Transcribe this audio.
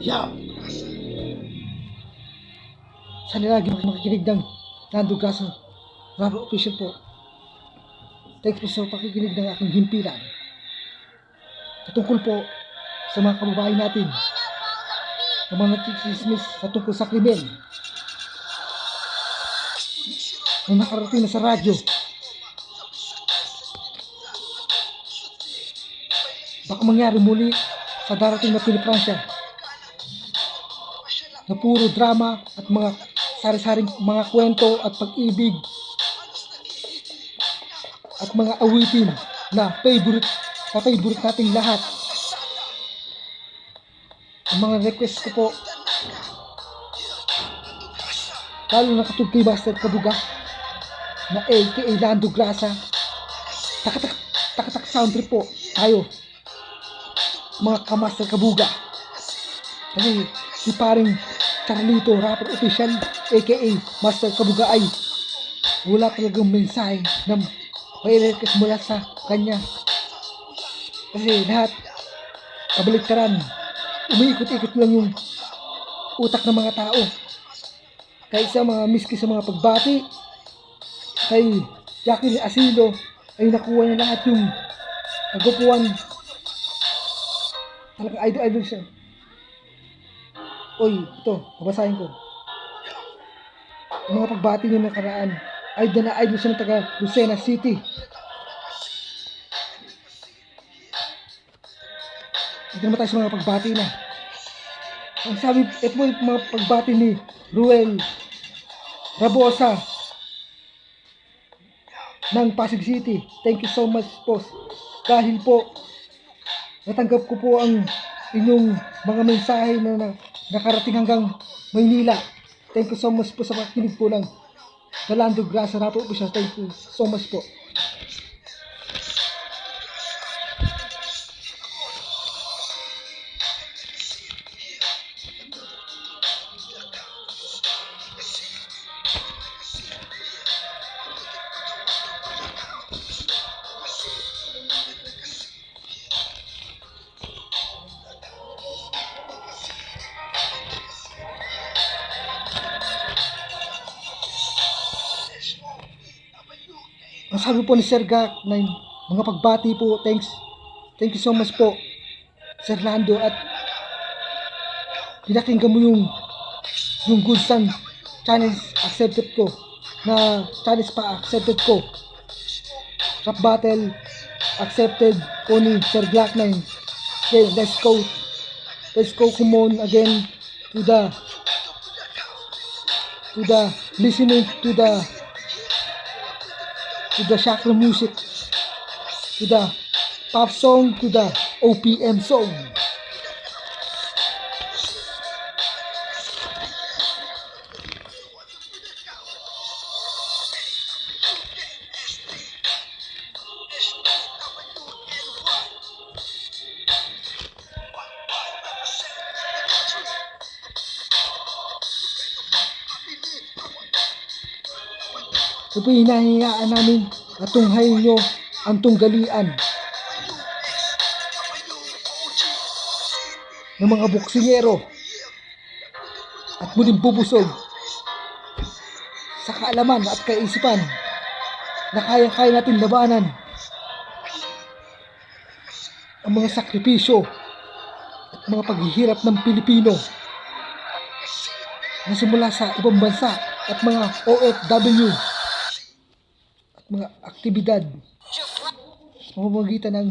Yeah. Sana lagi makikinig ng Lando Grasso Rabo Official po. Thanks po sa pakikinig ng aking himpilan. Tungkol po sa mga kababayan natin na mga nagkikismis sa tungkol sa krimen na nakarating na sa radyo. Baka mangyari muli sa darating na Pilipransya na puro drama at mga sari-saring mga kwento at pag-ibig at mga awitin na favorite nating lahat. Ang mga request ko po, lalo na katulad kay Master Kabuga na aka Lando Grasso, takatak sound trip po tayo mga ka-Master Kabuga. Kasi si paring Carlito Rapper Official aka Master Kabuga ay wala talagang mensahe na may request mula sa kanya. Kasi lahat kabaliktaran, umiikot-ikot lang yung utak ng mga tao. Kahit sa mga miski sa mga pagbati kay Jackie Asilo ay nakuha niya lahat yung kagupuan. Talagang idol siya. Oy, ito, babasahin ko. Ang mga pagbati niya nakaraan, idol siya ng taga Lucena City. Ito naman tayo sa mga pagbati na. Ang sabi, ito yung mga pagbati ni Ruel Rabosa ng Pasig City. Thank you so much po. Dahil po natanggap ko po ang inyong mga mensahe na nakarating hanggang Maynila. Thank you so much po sa pakikinig po ng Lando Grasso Rabo Official. Thank you so much po. Ang sabi po ni Sir Gak na mga pagbati po, thank you so much po Sir Lando, at pinakinggan mo yung Good Son challenge accepted ko na challenge pa accepted ko, rap battle accepted ko ni Sir Gak 9. Okay, let's go come on again to the listening to the chakra music, to the pop song, to the OPM song. Ito po hinahingaan namin at tunghayin nyo ang tunggalian ng mga boksingero at muling bubusog sa kaalaman at kaisipan na kaya natin labanan ang mga sakripisyo at mga paghihirap ng Pilipino na simula sa ibang bansa at mga OFW at mga aktibidad sa pamamagitan ng